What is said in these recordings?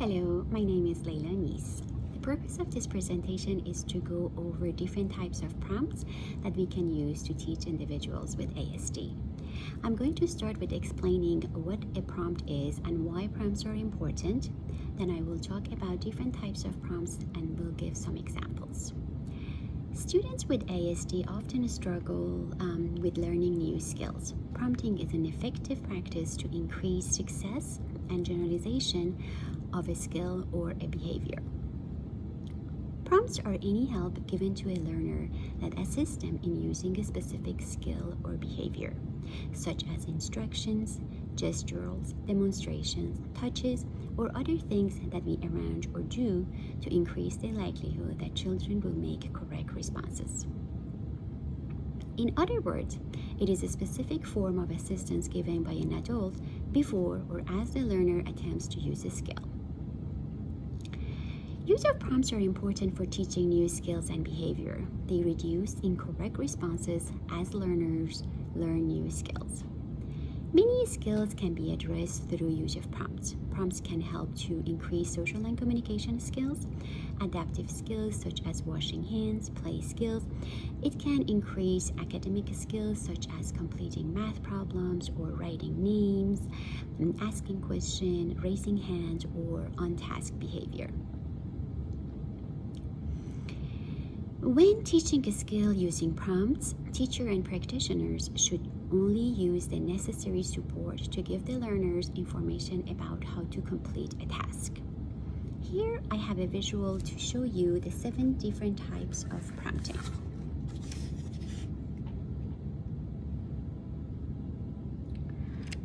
Hello, my name is Leila Anis. The purpose of this presentation is to go over different types of prompts that we can use to teach individuals with ASD. I'm going to start with explaining what a prompt is and why prompts are important. Then I will talk about different types of prompts and will give some examples. Students with ASD often struggle with learning new skills. Prompting is an effective practice to increase success and generalization of a skill or a behavior. Prompts are any help given to a learner that assists them in using a specific skill or behavior, such as instructions, gestures, demonstrations, touches, or other things that we arrange or do to increase the likelihood that children will make correct responses. In other words, it is a specific form of assistance given by an adult before or as the learner attempts to use a skill. Use of prompts are important for teaching new skills and behavior. They reduce incorrect responses as learners learn new skills. Many skills can be addressed through use of prompts. Prompts can help to increase social and communication skills, adaptive skills such as washing hands, play skills. It can increase academic skills such as completing math problems or writing names, asking questions, raising hands, or on-task behavior. When teaching a skill using prompts, teachers and practitioners should only use the necessary support to give the learners information about how to complete a task. Here I have a visual to show you the 7 different types of prompting.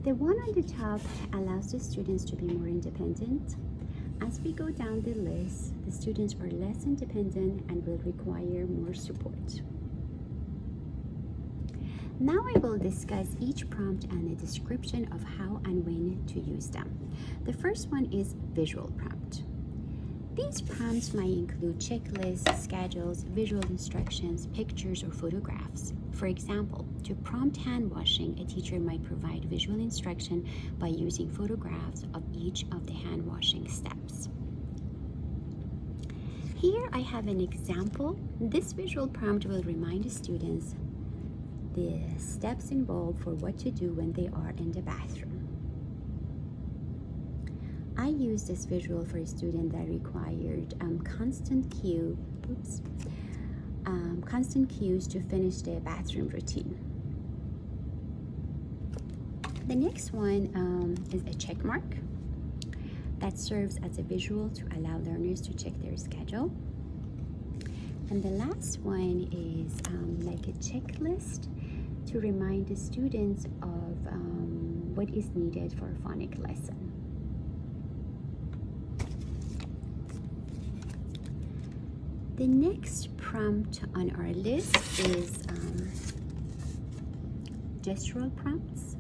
The one on the top allows the students to be more independent. As we go down the list, the students are less independent and will require more support. Now I will discuss each prompt and a description of how and when to use them. The first one is visual prompt. These prompts might include checklists, schedules, visual instructions, pictures, or photographs. For example, to prompt hand washing, a teacher might provide visual instruction by using photographs of each of the hand washing steps. Here I have an example. This visual prompt will remind the students the steps involved for what to do when they are in the bathroom. I used this visual for a student that required constant cues to finish their bathroom routine. The next one is a check mark that serves as a visual to allow learners to check their schedule. And the last one is like a checklist to remind the students of what is needed for a phonics lesson. The next prompt on our list is gestural prompts.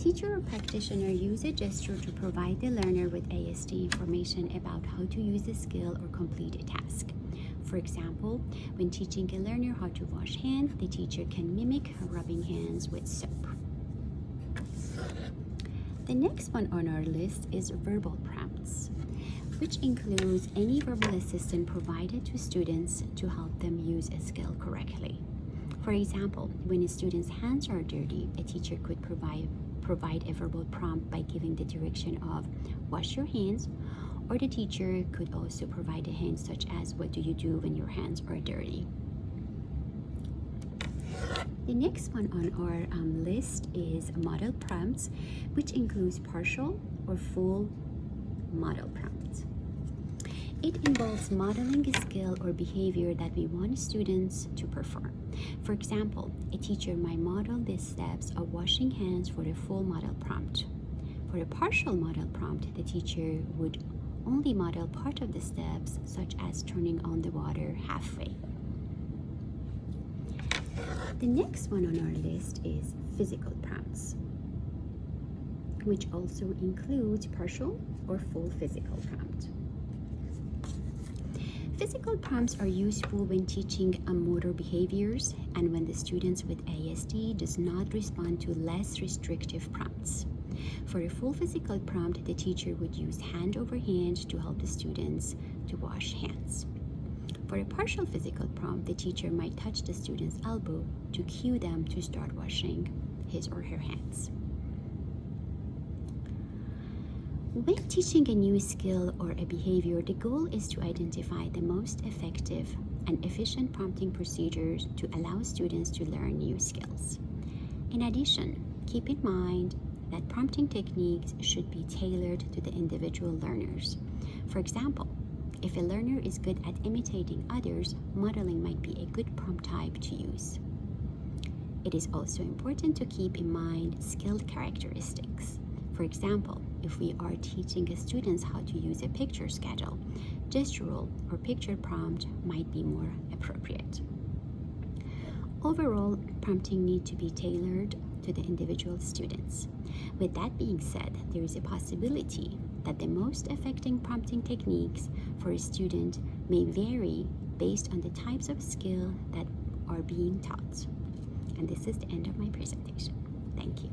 Teacher or practitioner use a gesture to provide the learner with ASD information about how to use a skill or complete a task. For example, when teaching a learner how to wash hands, the teacher can mimic rubbing hands with soap. The next one on our list is verbal prompts, which includes any verbal assistance provided to students to help them use a skill correctly. For example, when a student's hands are dirty, a teacher could provide a verbal prompt by giving the direction of wash your hands, or the teacher could also provide a hint such as what do you do when your hands are dirty. The next one on our list is model prompts, which includes partial or full model prompts. It involves modeling a skill or behavior that we want students to perform. For example, a teacher might model the steps of washing hands for the full model prompt. For a partial model prompt, the teacher would only model part of the steps, such as turning on the water halfway. The next one on our list is physical prompts, which also includes partial or full physical prompt. Physical prompts are useful when teaching motor behaviors and when the students with ASD does not respond to less restrictive prompts. For a full physical prompt, the teacher would use hand over hand to help the students to wash hands. For a partial physical prompt, the teacher might touch the student's elbow to cue them to start washing his or her hands. When teaching a new skill or a behavior, the goal is to identify the most effective and efficient prompting procedures to allow students to learn new skills. In addition, keep in mind that prompting techniques should be tailored to the individual learners. For example, if a learner is good at imitating others, modeling might be a good prompt type to use. It is also important to keep in mind skilled characteristics. For example, if we are teaching students how to use a picture schedule, gestural or picture prompt might be more appropriate. Overall, prompting needs to be tailored to the individual students. With that being said, there is a possibility that the most effective prompting techniques for a student may vary based on the types of skill that are being taught. And this is the end of my presentation. Thank you.